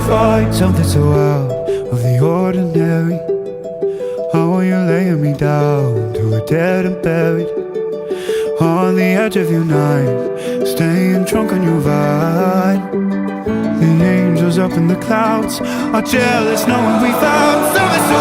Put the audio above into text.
find something so out of the ordinary? How are you laying me down to a dead and buried? On the edge of your night, staying drunk on your vine. The angels up in the clouds are jealous knowing we found something so